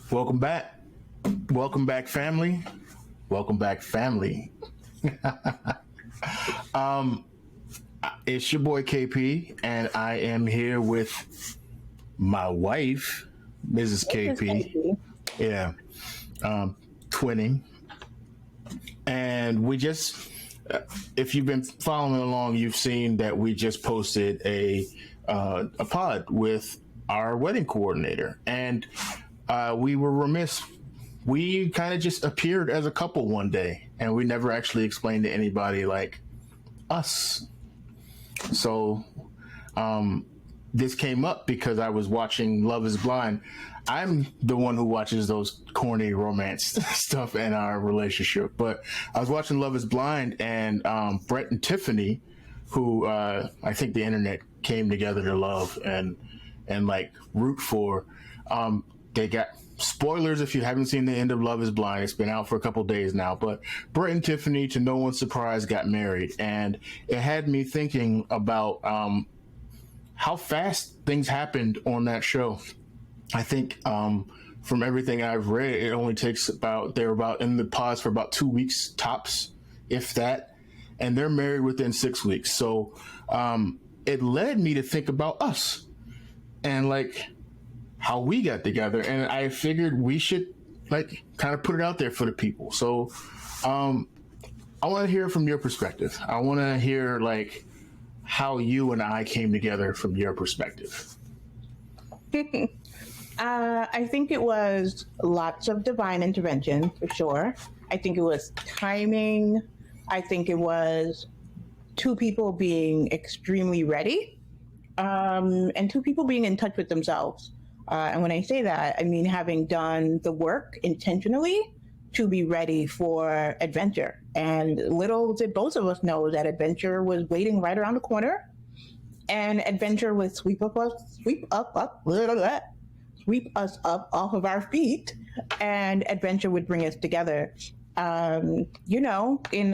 Welcome back. Welcome back, family. Welcome back, family. It's your boy KP, and I am here with my wife, Mrs. KP. Yeah, twinning. And we just, if you've been following along, you've seen that we just posted a pod with our wedding coordinator, and we were remiss. We kind of just appeared as a couple one day, and we never actually explained to anybody like us. So this came up because I was watching Love Is Blind. I'm the one who watches those corny romance stuff in our relationship, but I was watching Love Is Blind, and Brett and Tiffany, who I think the internet came together to love and like root for. They got spoilers if you haven't seen the end of Love Is Blind. It's been out for a couple days now, but Brett and Tiffany, to no one's surprise, got married, and it had me thinking about how fast things happened on that show. I think from everything I've read, it only takes they're about in the pause for about 2 weeks tops, if that, and they're married within 6 weeks. So it led me to think about us and like how we got together, and I figured we should like kind of put it out there for the people. So I want to hear from your perspective. I want to hear like how you and I came together from your perspective. I think it was lots of divine intervention for sure. I think it was timing. I think it was two people being extremely ready, and two people being in touch with themselves. And when I say that, I mean having done the work intentionally to be ready for adventure. And little did both of us know that adventure was waiting right around the corner, and adventure would sweep us up off of our feet, and adventure would bring us together. In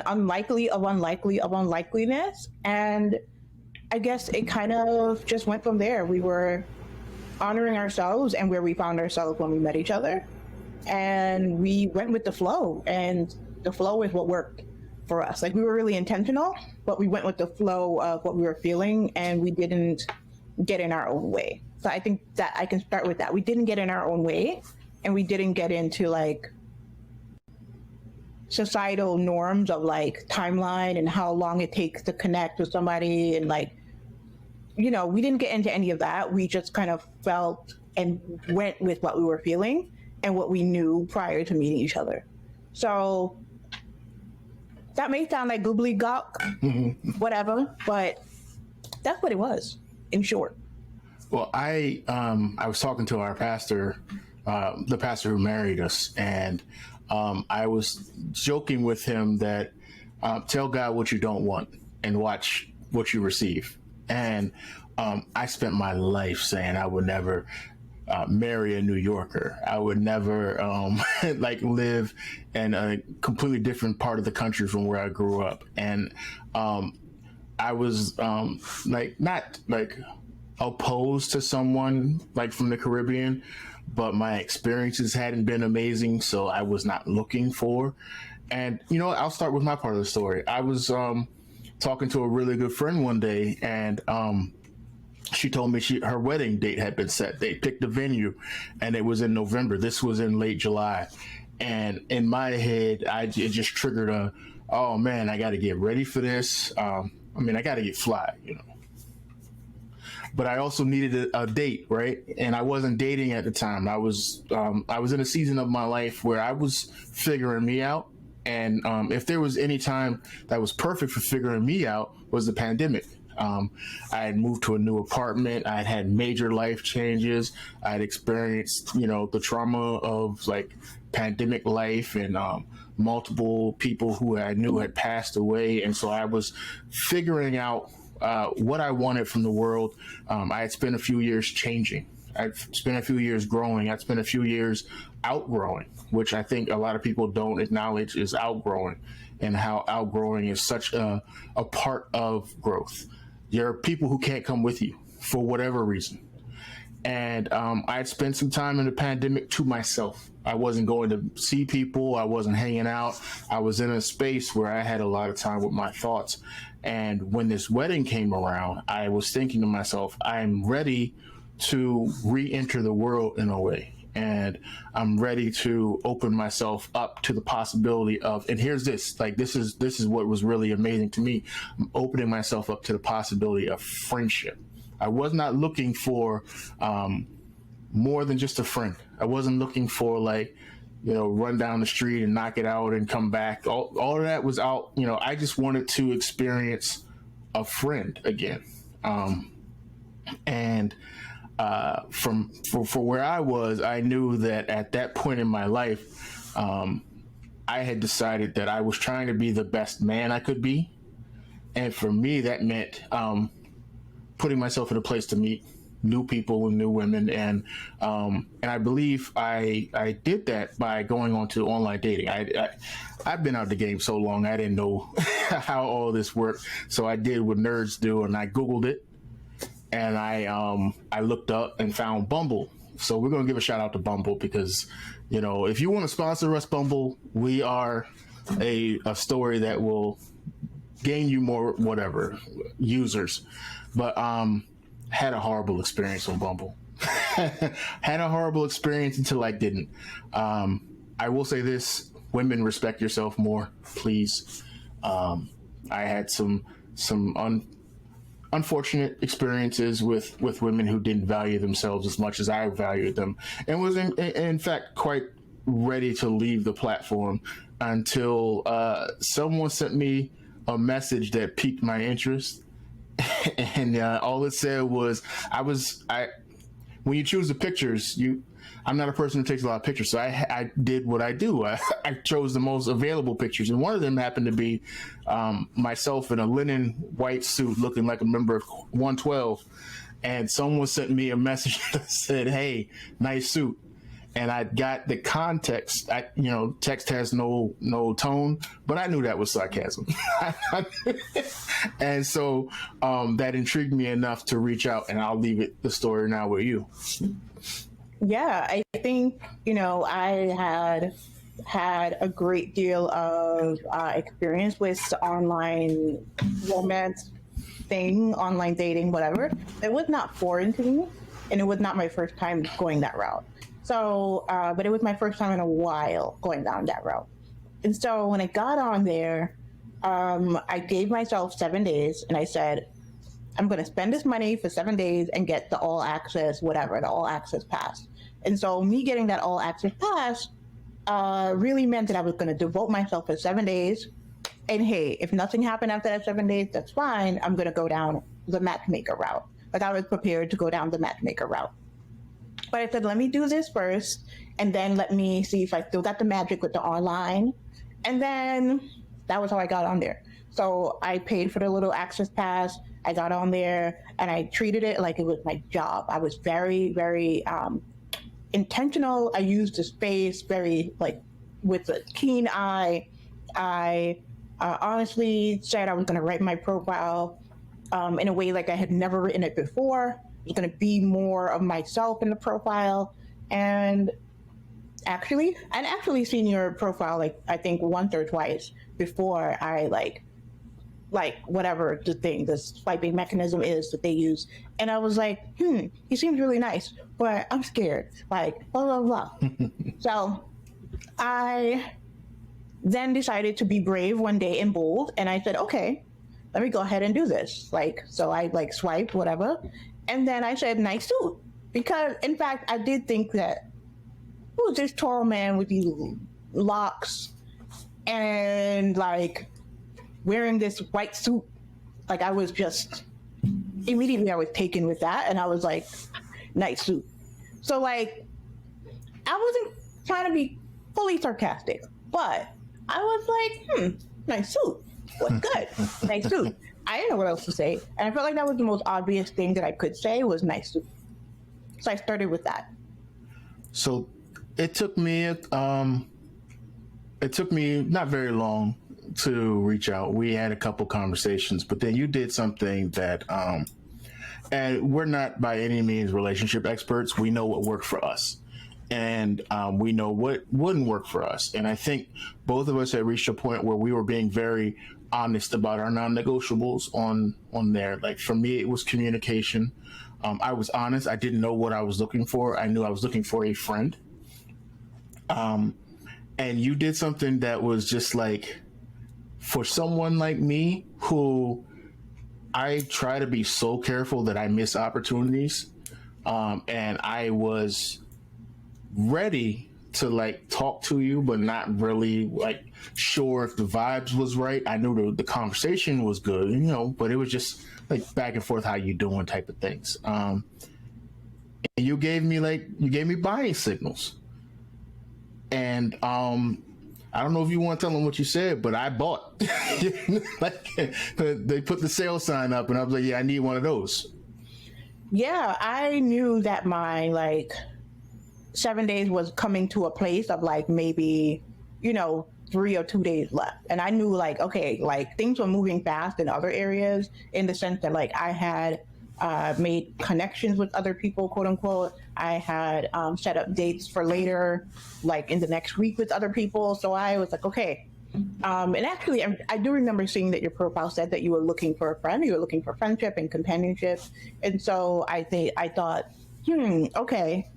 unlikely of unlikeliness. And I guess it kind of just went from there. We were honoring ourselves and where we found ourselves when we met each other. And we went with the flow, and the flow is what worked for us. Like, we were really intentional, but we went with the flow of what we were feeling, and we didn't get in our own way. So I think that I can start with that. We didn't get in our own way, and we didn't get into like societal norms of like timeline and how long it takes to connect with somebody, and like, we didn't get into any of that. We just kind of felt and went with what we were feeling and what we knew prior to meeting each other. So that may sound like goobly gawk, whatever, but that's what it was in short. Well, I was talking to our pastor, the pastor who married us, and I was joking with him that tell God what you don't want and watch what you receive. And I spent my life saying I would never marry a New Yorker. I would never like live in a completely different part of the country from where I grew up. And I was like not like opposed to someone like from the Caribbean, but my experiences hadn't been amazing, so I was not looking for. And I'll start with my part of the story. I was talking to a really good friend one day, and she told me her wedding date had been set. They picked the venue, and it was in November. This was in late July, and in my head, it just triggered oh man, I got to get ready for this. I got to get fly, But I also needed a date, right? And I wasn't dating at the time. I was in a season of my life where I was figuring me out. And if there was any time that was perfect for figuring me out, was the pandemic. I had moved to a new apartment. I had had major life changes. I had experienced, the trauma of like pandemic life, and multiple people who I knew had passed away. And so I was figuring out what I wanted from the world. I had spent a few years changing. I'd spent a few years growing. I'd spent a few years outgrowing, which I think a lot of people don't acknowledge is outgrowing, and how outgrowing is such a part of growth. There are people who can't come with you for whatever reason. And I had spent some time in the pandemic to myself. I wasn't going to see people. I wasn't hanging out. I was in a space where I had a lot of time with my thoughts. And when this wedding came around, I was thinking to myself, I'm ready to re-enter the world in a way. And I'm ready to open myself up to the possibility of, and here's this, like, this is what was really amazing to me. I'm opening myself up to the possibility of friendship. I was not looking for more than just a friend. I wasn't looking for, like, run down the street and knock it out and come back. All of that was out. I just wanted to experience a friend again. And for where I was, I knew that at that point in my life, I had decided that I was trying to be the best man I could be. And for me, that meant putting myself in a place to meet new people and new women, and I believe I did that by going on to online dating. I've been out the game so long, I didn't know how all this worked, so I did what nerds do, and I Googled it, and I looked up and found Bumble. So we're gonna give a shout out to Bumble because if you want to sponsor us, Bumble, we are a story that will gain you more users. But had a horrible experience on Bumble. Had a horrible experience until I didn't. I will say this: women, respect yourself more, please. I had some unfortunate experiences with women who didn't value themselves as much as I valued them, and was in fact quite ready to leave the platform until someone sent me a message that piqued my interest. And all it said was, when you choose the pictures, I'm not a person who takes a lot of pictures, so I did what I do. I chose the most available pictures, and one of them happened to be myself in a linen white suit looking like a member of 112, and someone sent me a message that said, "Hey, nice suit." And I got the context. Text has no tone, but I knew that was sarcasm. And so that intrigued me enough to reach out, and I'll leave the story now with you. Yeah, I think, I had a great deal of experience with the online romance thing, online dating, whatever. It was not foreign to me, and it was not my first time going that route. So, but it was my first time in a while going down that route. And so when I got on there, I gave myself 7 days, and I said, I'm going to spend this money for 7 days and get the all access, whatever, the all access pass. And so me getting that all access pass really meant that I was going to devote myself for 7 days. And hey, if nothing happened after that 7 days, that's fine. I'm going to go down the matchmaker route. Like, I was prepared to go down the matchmaker route. But I said, let me do this first, and then let me see if I still got the magic with the online. And then that was how I got on there. So I paid for the little access pass. I got on there, and I treated it like it was my job. I was very, very intentional. I used the space very, with a keen eye. I honestly said I was going to write my profile in a way like I had never written it before. It's going to be more of myself in the profile. And actually seen your profile, I think once or twice before I whatever the swiping mechanism is that they use. And I was like, he seems really nice, but I'm scared, blah, blah, blah. So I then decided to be brave one day and bold. And I said, okay, let me go ahead and do this. So I swiped, whatever. And then I said, nice suit. Because, in fact, I did think that, who's this tall man with these locks and, wearing this white suit? I was just, immediately I was taken with that. And I was like, nice suit. So, I wasn't trying to be fully sarcastic. But I was like, nice suit. What's good? Nice suit. I didn't know what else to say. And I felt like that was the most obvious thing that I could say was nice suit. So I started with that. So it took me not very long to reach out. We had a couple conversations, but then you did something that And we're not by any means relationship experts. We know what worked for us, and we know what wouldn't work for us. And I think both of us had reached a point where we were being very honest about our non-negotiables on there. Like for me, it was communication. I was honest. I didn't know what I was looking for. I knew I was looking for a friend. And you did something that was just like, for someone like me who I try to be so careful that I miss opportunities. And I was ready to like talk to you, but not really like sure if the vibes was right. I knew the conversation was good, you know, but it was just like back and forth, how you doing type of things. And you gave me buying signals. And I don't know if you want to tell them what you said, but I bought. Like, they put the sale sign up, and I was like, "Yeah, I need one of those." Yeah, I knew that my like 7 days was coming to a place of like maybe, 3 or 2 days left, and I knew like, okay, like things were moving fast in other areas, in the sense that like I had made connections with other people, quote unquote. I had set up dates for later, like in the next week with other people. So I was like, okay. And actually, I do remember seeing that your profile said that you were looking for a friend, you were looking for friendship and companionship. And so I thought, okay,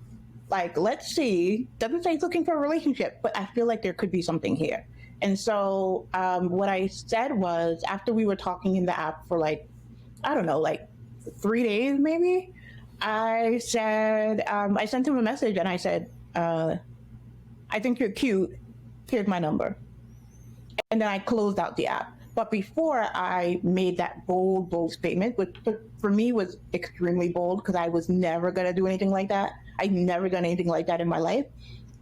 like, let's see. Doesn't say he's looking for a relationship, but I feel like there could be something here. And so what I said was, after we were talking in the app for like, I don't know, like 3 days maybe, I said, I sent him a message and I said, I think you're cute. Here's my number. And then I closed out the app. But before I made that bold statement, which for me was extremely bold because I was never going to do anything like that. I'd never done anything like that in my life.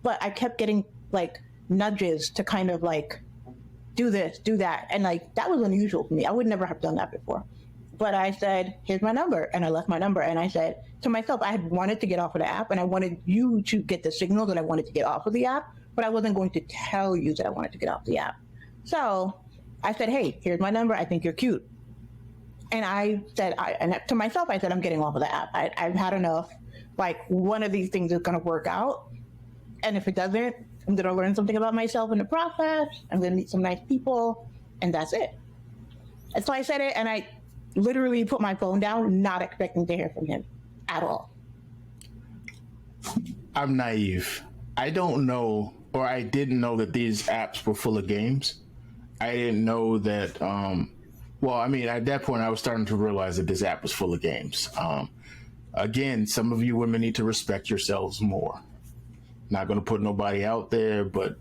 But I kept getting like nudges to kind of like do this, do that. And like, that was unusual for me. I would never have done that before. But I said, here's my number. And I left my number. And I said to myself, I had wanted to get off of the app and I wanted you to get the signal that I wanted to get off of the app, but I wasn't going to tell you that I wanted to get off the app. So I said, hey, here's my number. I think you're cute. And I said, and to myself, I said, I'm getting off of the app. I've had enough. Like, one of these things is going to work out. And if it doesn't, I'm going to learn something about myself in the process. I'm going to meet some nice people. And that's it. And so I said it, and I literally put my phone down, not expecting to hear from him at all. I'm naive. I don't know, or I didn't know that these apps were full of games. I didn't know that. Well, I mean, at that point, I was starting to realize that this app was full of games. Again, some of you women need to respect yourselves more. Not going to put nobody out there, but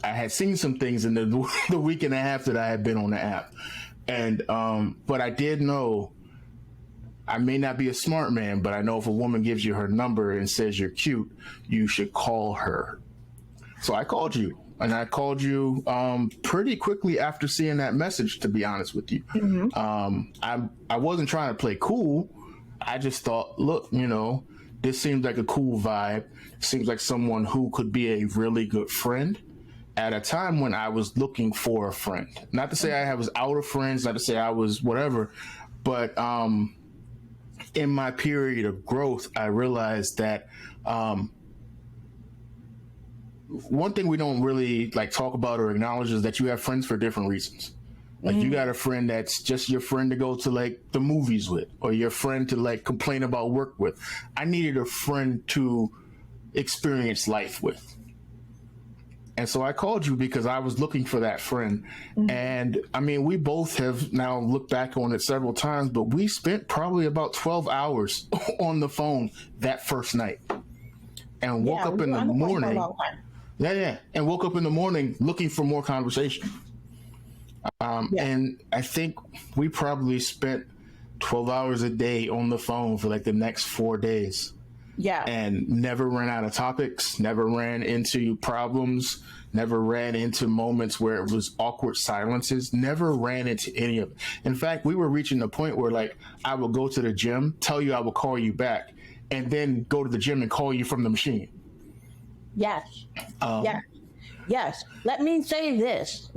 I had seen some things in the week and a half that I had been on the app. And, but I did know, I may not be a smart man, but I know if a woman gives you her number and says you're cute, you should call her. So I called you, and I called you pretty quickly after seeing that message, to be honest with you. Mm-hmm. I wasn't trying to play cool. I just thought, look, this seems like a cool vibe. Seems like someone who could be a really good friend at a time when I was looking for a friend. Not to say I was out of friends, not to say I was whatever, but in my period of growth, I realized that one thing we don't really like talk about or acknowledge is that you have friends for different reasons. Like, you got a friend that's just your friend to go to like the movies with, or your friend to like complain about work with. I needed a friend to experience life with. And so I called you because I was looking for that friend. Mm-hmm. And I mean, we both have now looked back on it several times, but we spent probably about 12 hours on the phone that first night, and woke up in the morning. And woke up in the morning looking for more conversation. And I think we probably spent 12 hours a day on the phone for like the next 4 days. Yeah. And never ran out of topics, never ran into problems, never ran into moments where it was awkward silences, never ran into any of it. In fact, we were reaching the point where like I would go to the gym, tell you I would call you back, and then go to the gym and call you from the machine. Yes. Yes. Let me say this.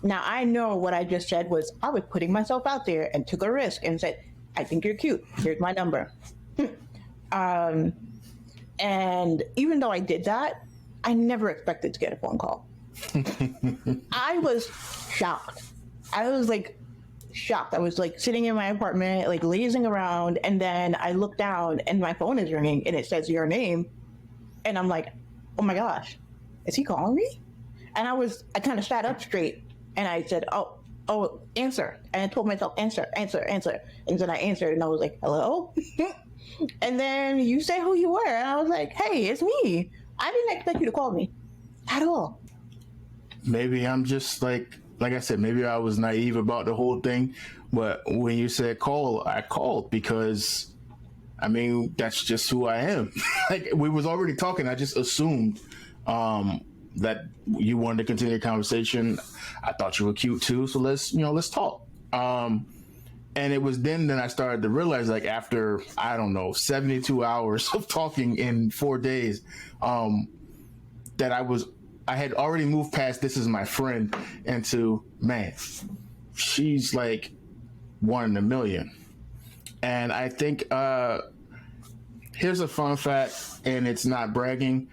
Now I know what I just said was I was putting myself out there and took a risk and said, I think you're cute. Here's my number. um, and even though I did that, I never expected to get a phone call. I was shocked. I was like shocked. I was like sitting in my apartment, like lazing around, and then I look down and my phone is ringing and it says your name. And I'm like, oh my gosh, is he calling me? And I kind of sat up straight and I said, oh, answer. And I told myself, answer. And then I answered and I was like, hello? And then you say who you were. And I was like, hey, it's me. I didn't expect you to call me at all. Maybe I'm just like I said, maybe I was naive about the whole thing. But when you said call, I called because, I mean, that's just who I am. Like, we was already talking. I just assumed that you wanted to continue the conversation. I thought you were cute too, so let's talk. And it was then that I started to realize, like, after, I don't know, 72 hours of talking in 4 days, that I had already moved past this is my friend into, man, she's like one in a million. And I think here's a fun fact, and it's not bragging.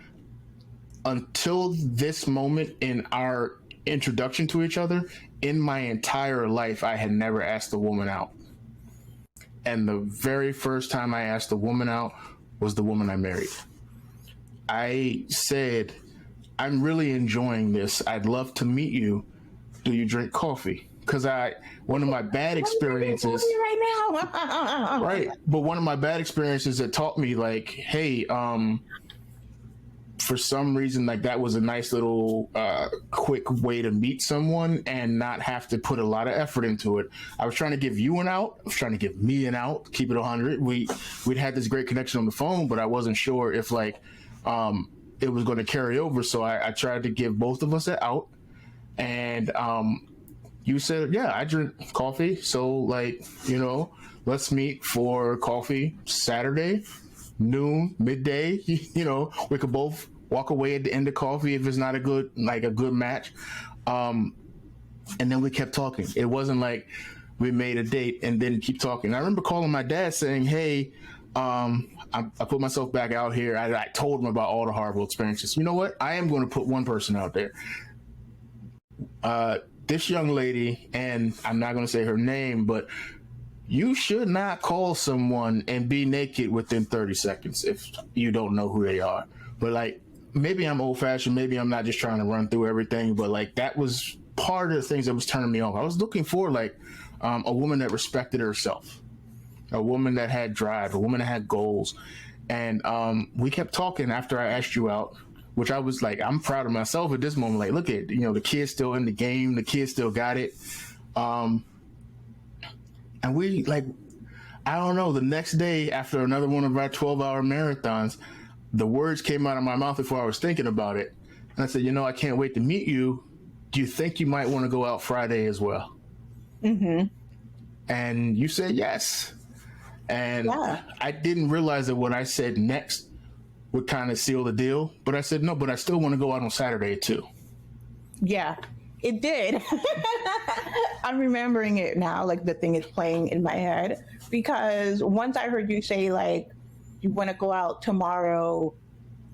Until this moment in our introduction to each other, in my entire life, I had never asked a woman out. And the very first time I asked a woman out was the woman I married. I said, I'm really enjoying this. I'd love to meet you. Do you drink coffee? Because one of my bad experiences right now. right, but one of my bad experiences that taught me, like, hey, for some reason, like, that was a nice little quick way to meet someone and not have to put a lot of effort into it. I was trying to give you an out. I was trying to give me an out. Keep it 100. We'd had this great connection on the phone, but I wasn't sure if, like, it was going to carry over. So I tried to give both of us an out. And you said, yeah, I drink coffee. So, like, let's meet for coffee Saturday, noon, midday. We could both walk away at the end of coffee if it's not a good match. And then we kept talking. It wasn't like we made a date and then keep talking. I remember calling my dad saying, hey, I put myself back out here. I told him about all the horrible experiences. You know what? I am going to put one person out there. This young lady, and I'm not going to say her name, but you should not call someone and be naked within 30 seconds if you don't know who they are. But, like, maybe I'm old fashioned. Maybe I'm not just trying to run through everything. But, like, that was part of the things that was turning me off. I was looking for, like, a woman that respected herself, a woman that had drive, a woman that had goals. And we kept talking after I asked you out, which I was like, I'm proud of myself at this moment. Like, look at, the kid's still in the game. The kid still got it. And we, like, I don't know, the next day after another one of our 12-hour marathons, the words came out of my mouth before I was thinking about it. And I said, I can't wait to meet you. Do you think you might want to go out Friday as well? Mm-hmm. And you said yes. And yeah. I didn't realize that what I said next would kind of seal the deal. But I said, no, but I still want to go out on Saturday too. Yeah, it did. I'm remembering it now. Like, the thing is playing in my head. Because once I heard you say, like, you want to go out tomorrow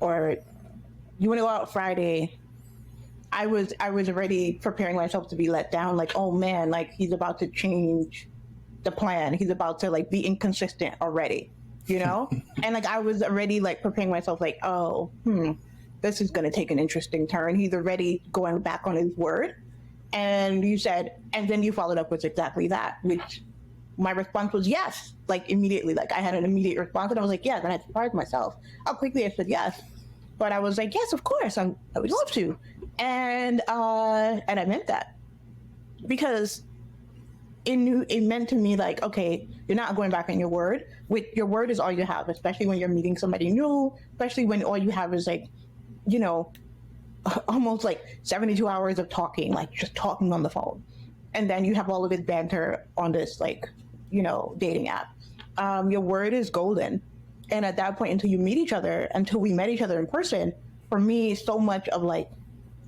or you want to go out Friday, I was already preparing myself to be let down. Like, oh man, like, he's about to change the plan. He's about to, like, be inconsistent already, And, like, I was already, like, preparing myself, like, oh, this is going to take an interesting turn. He's already going back on his word. And you said, and then you followed up with exactly that, which my response was yes, like, immediately. Like, I had an immediate response and I was like, yes. And I surprised myself how quickly I said yes. But I was like, yes, of course, I would love to. And I meant that, because it meant to me, like, okay, you're not going back on your word. Your word is all you have, especially when you're meeting somebody new, especially when all you have is, like, almost like 72 hours of talking, like just talking on the phone. And then you have all of this banter on this, like, dating app. Your word is golden. And at that point, until we met each other in person, for me, so much of, like,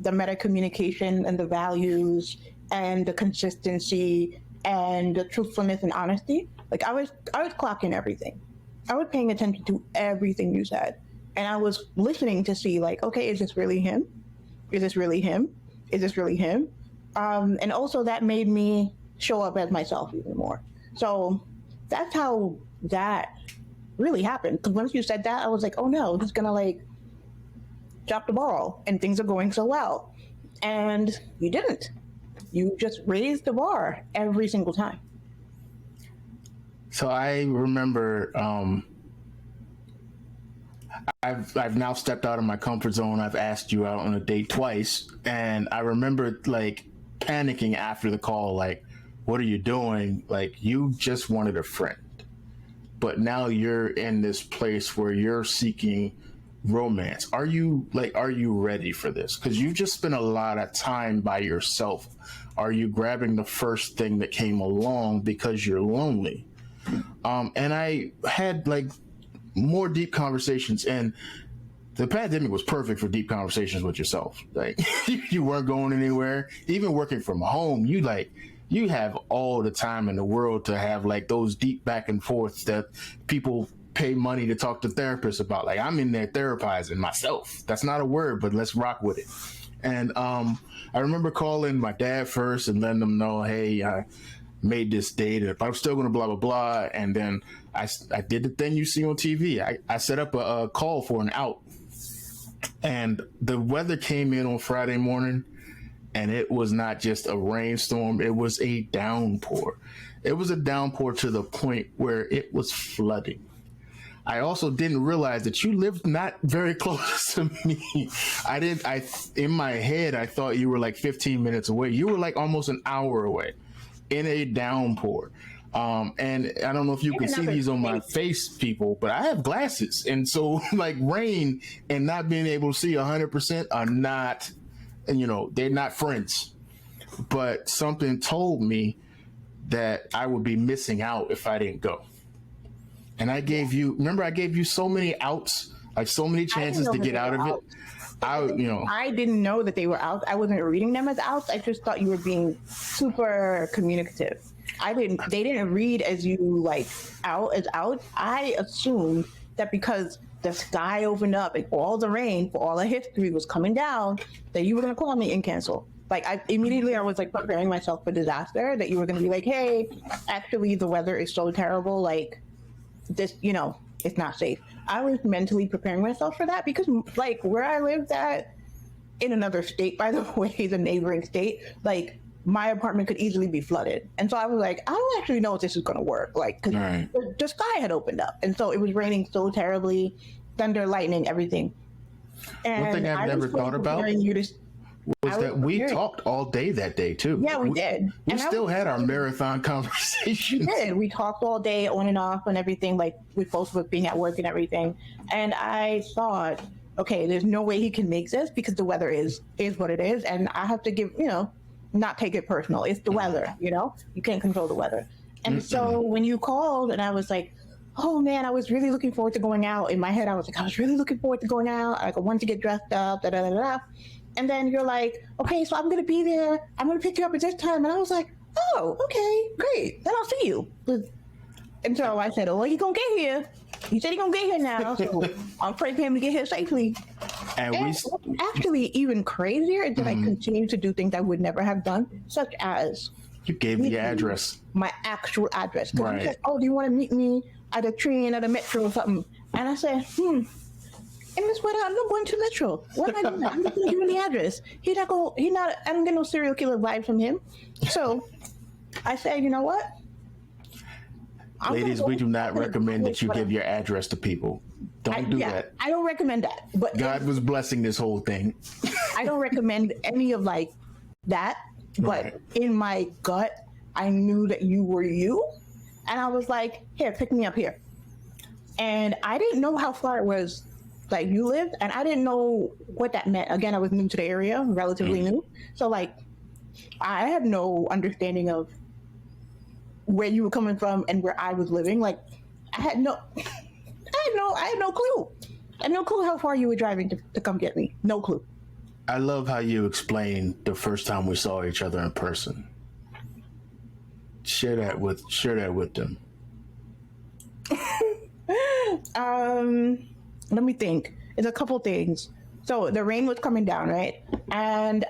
the meta communication and the values and the consistency and the truthfulness and honesty. Like I was clocking everything. I was paying attention to everything you said. And I was listening to see like, okay, is this really him? Is this really him? Is this really him? And also that made me show up as myself even more. So that's how that really happened. Because once you said that, I was like, oh no, he's gonna like drop the ball and things are going so well. And you didn't. You just raised the bar every single time. So I remember I've now stepped out of my comfort zone. I've asked you out on a date twice, and I remember like panicking after the call, like, what are you doing? Like, you just wanted a friend. But now you're in this place where you're seeking romance. Are you ready for this? Because you've just spent a lot of time by yourself. Are you grabbing the first thing that came along because you're lonely? And I had like more deep conversations, and the pandemic was perfect for deep conversations with yourself. Like you weren't going anywhere. Even working from home, you have all the time in the world to have like those deep back and forths that people pay money to talk to therapists about. Like, I'm in there therapizing myself. That's not a word, but let's rock with it. And I remember calling my dad first and letting them know, hey, I made this date, but I'm still going to blah, blah, blah. And then I did the thing you see on TV. I set up a call for an out. And the weather came in on Friday morning, and it was not just a rainstorm. It was a downpour. It was a downpour to the point where it was flooding. I also didn't realize that you lived not very close to me. In my head, I thought you were like 15 minutes away. You were like almost an hour away in a downpour. And I don't know if you can see these on my face, people, but I have glasses. And so like rain and not being able to see 100% are not, they're not friends. But something told me that I would be missing out if I didn't go. And I gave you so many outs, like so many chances to get out of it. I didn't know that they were outs. I wasn't reading them as outs. I just thought you were being super communicative. They didn't read as you like out as out. I assumed that because the sky opened up and all the rain for all of history was coming down, that you were going to call me and cancel. Like I was like preparing myself for disaster, that you were going to be like, hey, actually the weather is so terrible. Like, this, it's not safe. I was mentally preparing myself for that because like where I lived at in another state, by the way, the neighboring state, like my apartment could easily be flooded. And so I was like, I don't actually know if this is going to work. Like, cause the sky had opened up. And so it was raining so terribly, thunder, lightning, everything. And one thing I've never thought about was that we talked all day that day too. Yeah, we did. We still had our marathon conversations. We did. We talked all day on and off and everything, like with both of us being at work and everything. And I thought, okay, there's no way he can make this because the weather is what it is. And I have to give, not take it personal. It's the weather, you can't control the weather. And so when you called and I was like, oh man, I was really looking forward to going out. In my head, I was like, I was really looking forward to going out. Like I wanted to get dressed up, da da da da. And then you're like, okay, so I'm going to be there. I'm going to pick you up at this time. And I was like, oh, okay, great. Then I'll see you. And so I said, oh, well, he's going to get here. He said he's going to get here now. So I'm praying for him to get here safely. And actually, even crazier is that I continue to do things I would never have done, such as... You gave the address. My actual address. Right. He said, oh, do you want to meet me at a train, at a metro or something? And I said, in this weather, I'm not going to Metro. What am I doing? I'm just going to give him the address. I don't get no serial killer vibe from him. So I said, you know what? Ladies, we do not recommend that you give your address to people. Don't do that. I don't recommend that. But God was blessing this whole thing. I don't recommend any of like that. But in my gut, I knew that you were you. And I was like, here, pick me up here. And I didn't know how far it was. Like you lived, and I didn't know what that meant. Again, I was new to the area, relatively new. So like, I had no understanding of where you were coming from and where I was living. Like, I had no clue. I had no clue how far you were driving to come get me. No clue. I love how you explained the first time we saw each other in person. Share that with them. Let me think. It's a couple things. So the rain was coming down, right? And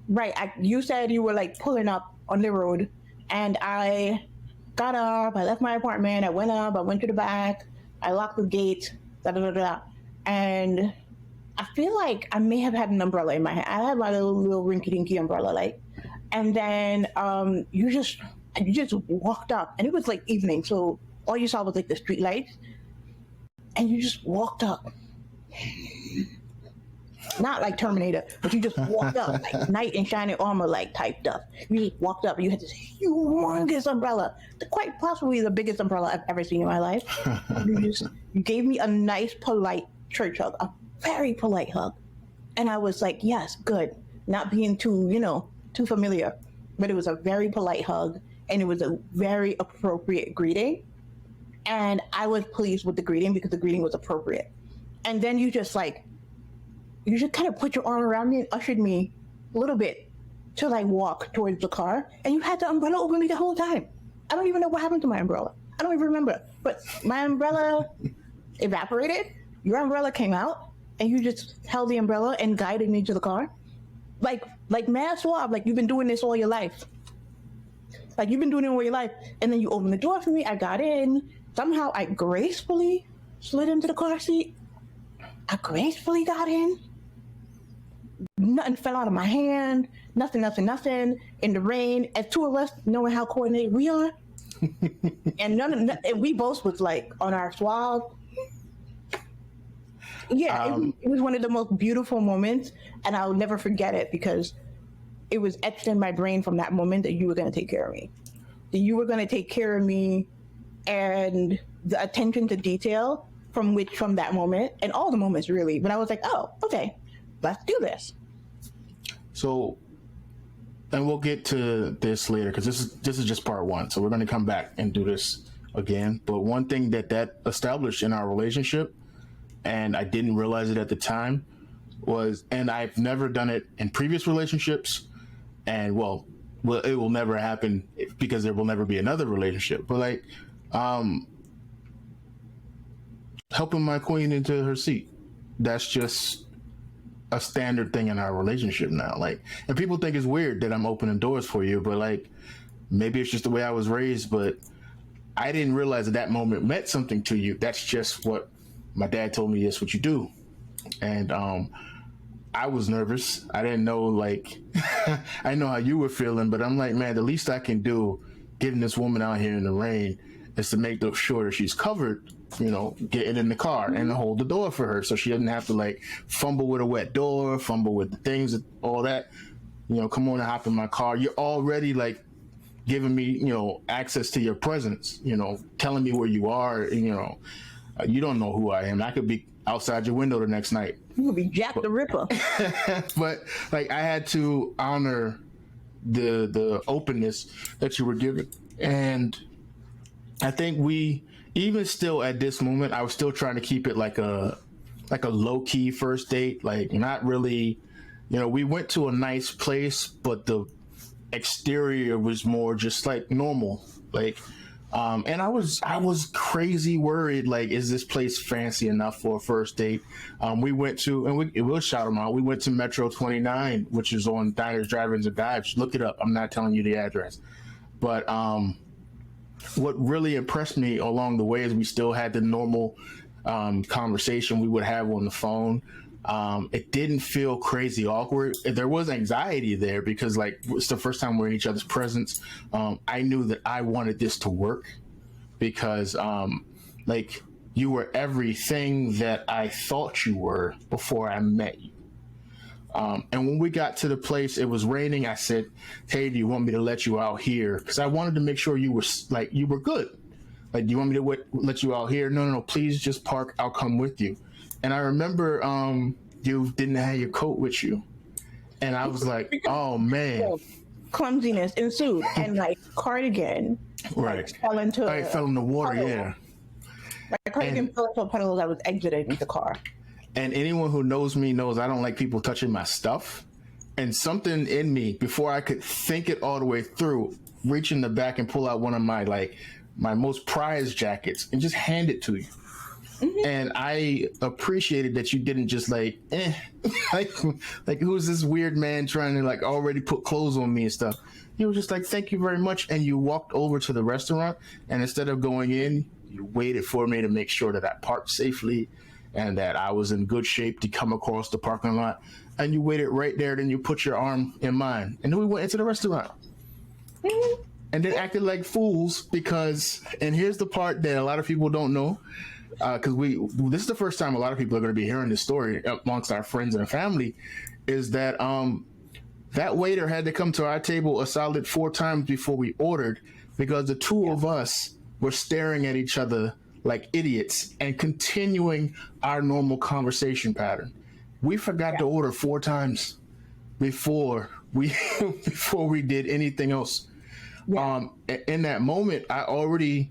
right, you said you were like pulling up on the road, and I got up. I left my apartment. I went up. I went to the back. I locked the gate. Da da da da. And I feel like I may have had an umbrella in my hand. I had my little rinky dinky umbrella, like. And then you just walked up, and it was like evening, so all you saw was like the street lights, and you just walked up. Not like Terminator, but you just walked up like knight in shining armor, like typed up. You just walked up and you had this humongous umbrella, quite possibly the biggest umbrella I've ever seen in my life. You gave me a nice, polite church hug, a very polite hug. And I was like, yes, good. Not being too familiar. But it was a very polite hug, and it was a very appropriate greeting. And I was pleased with the greeting because the greeting was appropriate. And then you just kind of put your arm around me and ushered me a little bit to like walk towards the car. And you had the umbrella over me the whole time. I don't even know what happened to my umbrella. I don't even remember. But my umbrella evaporated. Your umbrella came out, and you just held the umbrella and guided me to the car. Like mad suave, like you've been doing this all your life. Like you've been doing it all your life. And then you opened the door for me. I got in. Somehow I gracefully slid into the car seat. I gracefully got in. Nothing fell out of my hand. Nothing. In the rain, as two of us, knowing how coordinated we are. and we both was like on our suave. Yeah, it was one of the most beautiful moments, and I'll never forget it because it was etched in my brain from that moment that you were going to take care of me. That you were going to take care of me, and the attention to detail from that moment, and all the moments really, but I was like, oh, okay, let's do this. So, and we'll get to this later because this is just part one. So we're going to come back and do this again. But one thing that established in our relationship, and I didn't realize it at the time, was, and I've never done it in previous relationships, and well, it will never happen because there will never be another relationship. But like, helping my queen into her seat, that's just a standard thing in our relationship now. Like, and people think it's weird that I'm opening doors for you, but like, maybe it's just the way I was raised, but I didn't realize that moment meant something to you. That's just what my dad told me, is what you do. And I was nervous. I didn't know, like, I know how you were feeling, but I'm like, man, the least I can do getting this woman out here in the rain is to make sure that she's covered, getting in the car and hold the door for her so she doesn't have to like fumble with a wet door, fumble with the things, all that. Come on and hop in my car. You're already like giving me, access to your presence, telling me where you are. You don't know who I am. I could be outside your window the next night. You could be Jack the Ripper. But like, I had to honor the openness that you were given. And I think even still at this moment, I was still trying to keep it like a low key first date. Like, not really, we went to a nice place, but the exterior was more just like normal. Like, and I was crazy worried, like, is this place fancy enough for a first date? We went to, and we'll shout them out. We went to Metro 29, which is on Diners, Drive-Ins, and Dives. Look it up. I'm not telling you the address. But what really impressed me along the way is we still had the normal conversation we would have on the phone. It didn't feel crazy awkward. There was anxiety there because, like, it's the first time we're in each other's presence. I knew that I wanted this to work because, like, you were everything that I thought you were before I met you. And when we got to the place, it was raining. I said, hey, do you want me to let you out here? Because I wanted to make sure you were good. Like, do you want me to let you out here? No, please just park. I'll come with you. And I remember you didn't have your coat with you. And I was like, oh, man. Clumsiness ensued. And, like, cardigan. Right. Fell in the water, puddle. yeah. My cardigan fell into a puddle as I was exiting the car. And anyone who knows me knows I don't like people touching my stuff. And something in me, before I could think it all the way through, reach in the back and pull out one of my my most prized jackets and just hand it to you. Mm-hmm. And I appreciated that you didn't just like who's this weird man trying to like already put clothes on me and stuff. You were just like, thank you very much. And you walked over to the restaurant, and instead of going in, you waited for me to make sure that I parked safely and that I was in good shape to come across the parking lot. And you waited right there. Then you put your arm in mine. And then we went into the restaurant. Mm-hmm. And then acted like fools because, and here's the part that a lot of people don't know, because this is the first time a lot of people are going to be hearing this story amongst our friends and family, is that that waiter had to come to our table a solid 4 times before we ordered because the two of us were staring at each other like idiots and continuing our normal conversation pattern. We forgot to order 4 times before we did anything else. Yeah. In that moment, I was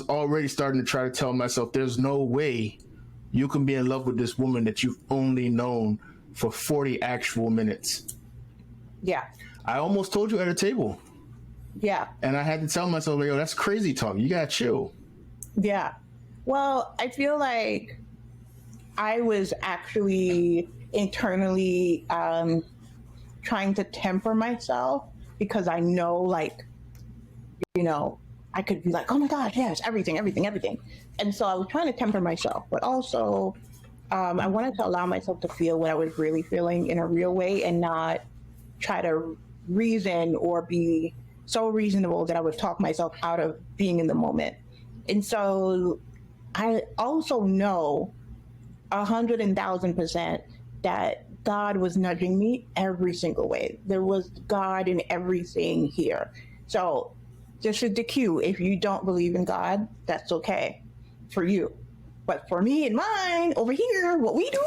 already starting to try to tell myself, there's no way you can be in love with this woman that you've only known for 40 actual minutes. Yeah. I almost told you at a table. Yeah. And I had to tell myself, yo, that's crazy talk. You gotta chill. Yeah. Well, I feel like I was actually internally trying to temper myself because I know, like, I could be like, oh my gosh, yes, everything. And so I was trying to temper myself, but also I wanted to allow myself to feel what I was really feeling in a real way and not try to reason or be so reasonable that I would talk myself out of being in the moment. And so I also know 100,000% that God was nudging me every single way. There was God in everything here. So just with the cue, if you don't believe in God, that's okay for you. But for me and mine over here, what we do,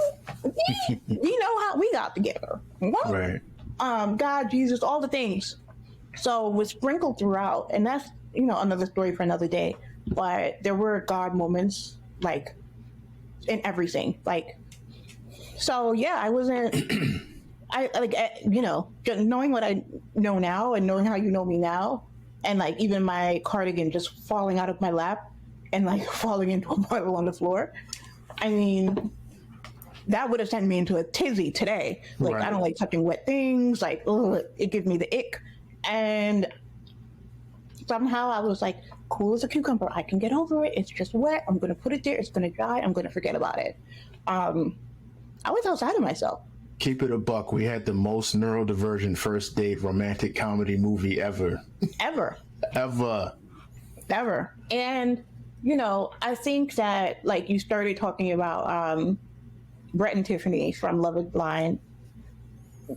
we know how we got together. Right. God, Jesus, all the things. So it was sprinkled throughout, and that's another story for another day. But there were God moments, like in everything, like. So yeah, I wasn't. I like knowing what I know now and knowing how you know me now, and like even my cardigan just falling out of my lap and like falling into a puddle on the floor. I mean, that would have sent me into a tizzy today. Like, right. I don't like touching wet things. Like, it gives me the ick. And somehow I was like, cool as a cucumber. I can get over it. It's just wet. I'm going to put it there. It's going to dry. I'm going to forget about it. I was outside of myself. Keep it a buck. We had the most neurodivergent first date romantic comedy movie ever. Ever. And, I think that, like, you started talking about Brett and Tiffany from Love Is Blind.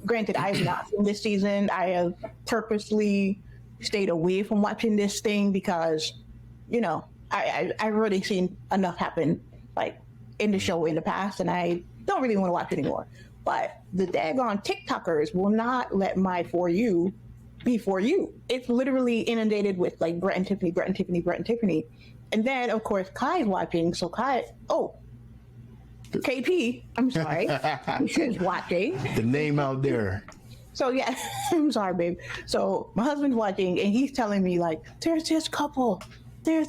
Granted, I have not seen this season. I have purposely stayed away from watching this thing because, I've already seen enough happen, like, in the show in the past, and I don't really want to watch it anymore. But the daggone TikTokers will not let my For You be For You. It's literally inundated with, like, Brett and Tiffany. And then, of course, Kai's watching. So KP, I'm sorry, she's watching. The name out there. So yeah, I'm sorry, babe. So my husband's watching, and he's telling me, like, there's this couple, blah,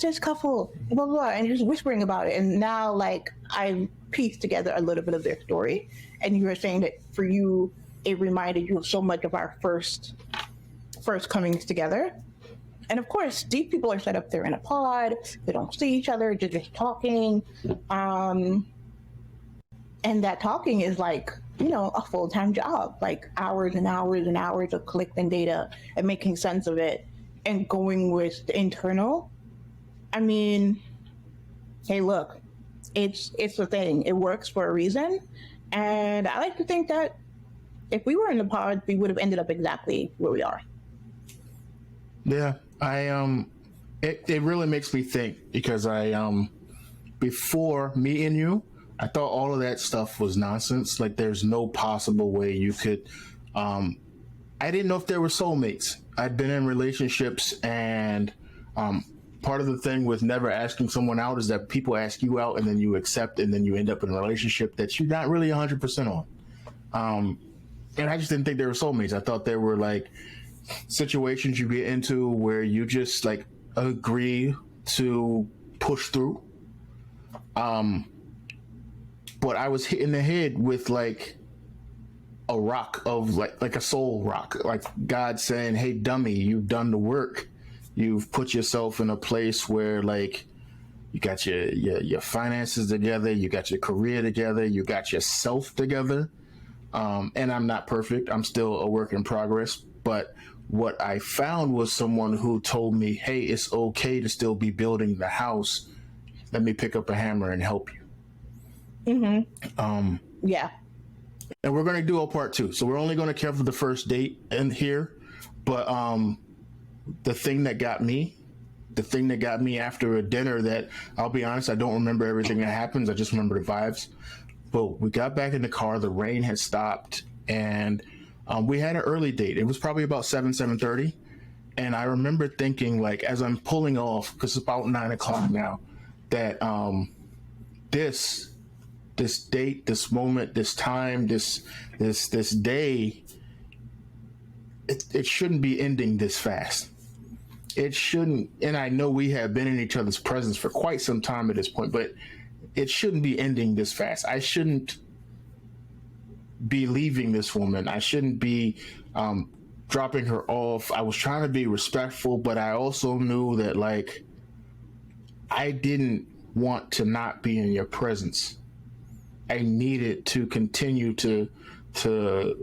blah, blah, and he's whispering about it. And now, like, I pieced together a little bit of their story. And you were saying that for you, it reminded you of so much of our first comings together. And of course, these people are set up there in a pod. They don't see each other. They're just talking. And that talking is like, a full-time job, like hours and hours and hours of collecting data and making sense of it and going with the internal. I mean, hey, look, it's the thing. It works for a reason. And I like to think that if we were in the pod, we would have ended up exactly where we are. Yeah, it really makes me think because before meeting you, I thought all of that stuff was nonsense. Like, there's no possible way you could. I didn't know if there were soulmates. I'd been in relationships, and part of the thing with never asking someone out is that people ask you out and then you accept and then you end up in a relationship that you're not really 100% on. And I just didn't think they were soulmates. I thought they were like situations you get into where you just like agree to push through. But I was hit in the head with like a rock of like a soul rock, like God saying, "Hey, dummy, you've done the work. You've put yourself in a place where like you got your finances together, you got your career together, you got yourself together." And I'm not perfect. I'm still a work in progress. But what I found was someone who told me, "Hey, it's okay to still be building the house. Let me pick up a hammer and help you." Yeah. And we're going to do a part two. So we're only going to cover the first date in here. But the thing that got me after a dinner that, I'll be honest, I don't remember everything that happens. I just remember the vibes. But we got back in the car. The rain had stopped. And we had an early date. It was probably about 7:30. And I remember thinking, like, as I'm pulling off, because it's about 9 o'clock now, that this date, this moment, this time, this day, it shouldn't be ending this fast. It shouldn't. And I know we have been in each other's presence for quite some time at this point, but it shouldn't be ending this fast. I shouldn't be leaving this woman. I shouldn't be dropping her off. I was trying to be respectful, but I also knew that like I didn't want to not be in your presence. I needed to continue to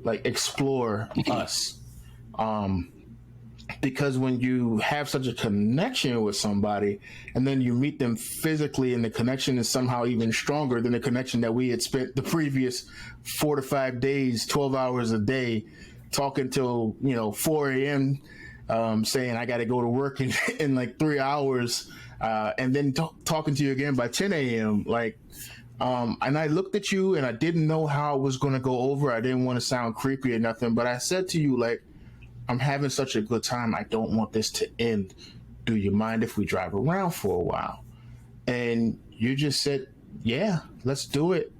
like explore us. Because when you have such a connection with somebody and then you meet them physically and the connection is somehow even stronger than the connection that we had spent the previous 4 to 5 days, 12 hours a day, talking till 4 a.m. Saying I got to go to work in like 3 hours, and then talking to you again by 10 a.m. like and I looked at you and I didn't know how I was going to go over. I didn't want to sound creepy or nothing, but I said to you, like, I'm having such a good time. I don't want this to end. Do you mind if we drive around for a while? And you just said, yeah, let's do it.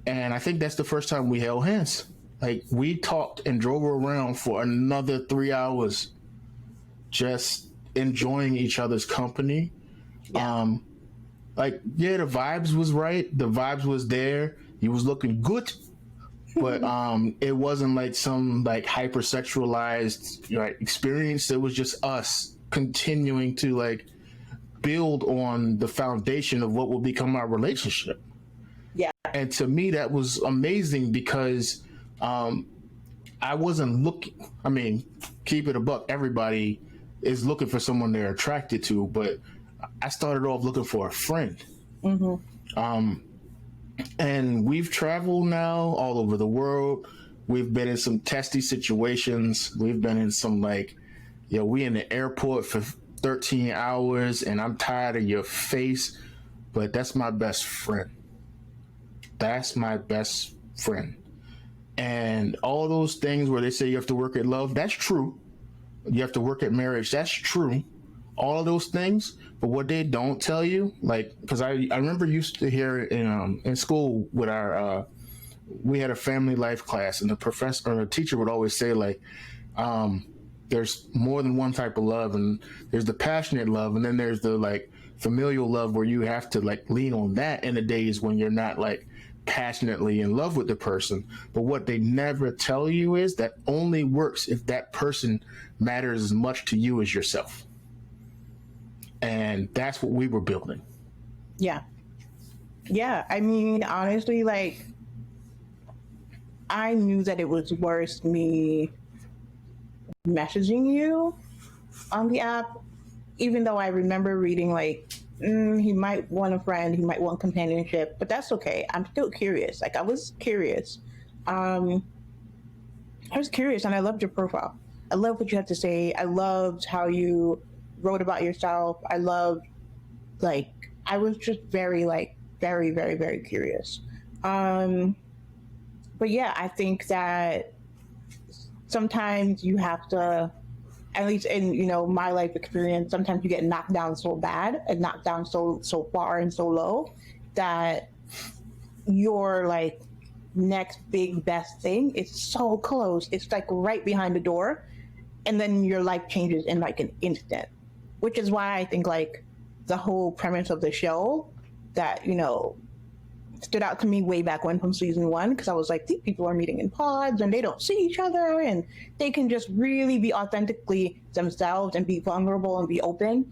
And I think that's the first time we held hands. Like, we talked and drove around for another 3 hours, just enjoying each other's company. Yeah. The vibes was right. The vibes was there. He was looking good. But it wasn't like some like hypersexualized experience. It was just us continuing to like build on the foundation of what will become our relationship. Yeah. And to me, that was amazing because I wasn't looking. I mean, keep it a buck. Everybody is looking for someone they're attracted to, but I started off looking for a friend. And we've traveled now all over the world. We've been in some testy situations. We've been in some we in the airport for 13 hours and I'm tired of your face, but that's my best friend. That's my best friend. And all those things where they say you have to work at love, that's true. You have to work at marriage, that's true. All of those things, but what they don't tell you, because I remember used to hear in school with our we had a family life class, and the professor or the teacher would always say there's more than one type of love, and there's the passionate love, and then there's the familial love where you have to lean on that in the days when you're not passionately in love with the person. But what they never tell you is that only works if that person matters as much to you as yourself. And that's what we were building. Yeah. Yeah. I mean, honestly, I knew that it was worth me messaging you on the app, even though I remember reading he might want a friend, he might want companionship, but that's okay. I'm still curious. I was curious. I was curious, and I loved your profile. I loved what you had to say. I loved how you wrote about yourself. I loved, I was just very, very, very, very curious. But yeah, I think that sometimes you have to at least in my life experience, sometimes you get knocked down so bad and knocked down so far and so low that your like next big best thing is so close. It's like right behind the door, and then your life changes in like an instant. Which is why I think like the whole premise of the show that stood out to me way back when from season one, because I was like, these people are meeting in pods and they don't see each other and they can just really be authentically themselves and be vulnerable and be open.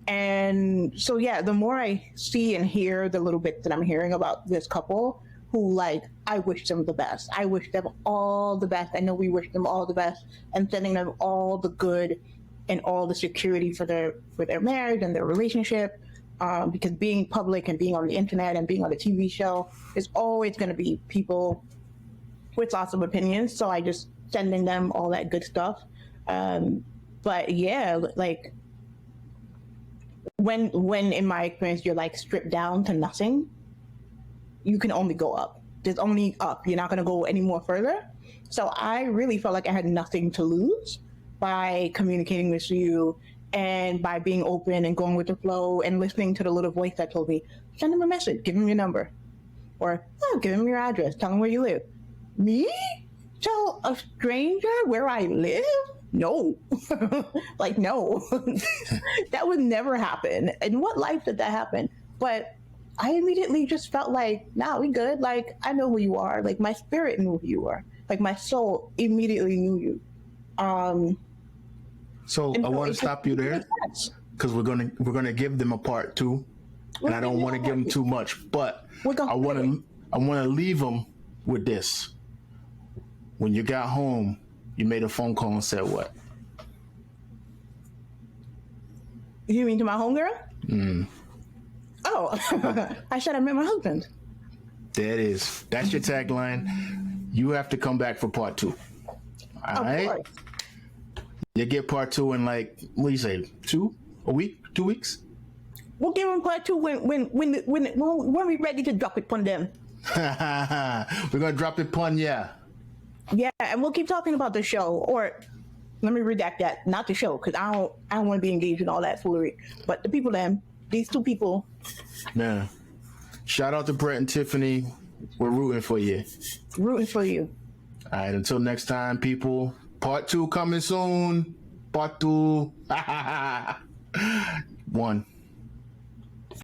And so, yeah, the more I see and hear the little bits that I'm hearing about this couple, who like, I wish them the best. I wish them all the best. I know we wish them all the best, and sending them all the good and all the security for their marriage and their relationship. Because being public and being on the internet and being on a TV show is always going to be people with lots of opinions. So I just sending them all that good stuff. But yeah, like when in my experience you're like stripped down to nothing, you can only go up. There's only up. You're not going to go any more further. So I really felt like I had nothing to lose by communicating with you and by being open and going with the flow and listening to the little voice that told me, send him a message, give him your number, or give him your address, tell him where you live. Me? Tell a stranger where I live? No. Like, no. That would never happen. In what life did that happen? But I immediately just felt like, nah, we good. Like, I know who you are. Like, my spirit knew who you are. Like, my soul immediately knew you. So I want to stop you there because we're gonna give them a part two, and I don't want to give them too much, but I want to leave them with this. When you got home, you made a phone call and said what? You mean to my homegirl? Oh, I said I met my husband. There it is. That's your tagline. You have to come back for part two. All right. Course. You get part two in like, what do you say, 2 weeks? We'll give them part two when we're ready to drop it upon them. We're gonna drop it upon yeah. Yeah, and we'll keep talking about the show. Or let me redact that, not the show, because I don't want to be engaged in all that foolery. But the people, these two people. Yeah. Shout out to Brett and Tiffany. We're rooting for you. Rooting for you. All right. Until next time, people. Part two coming soon. Part two. 1.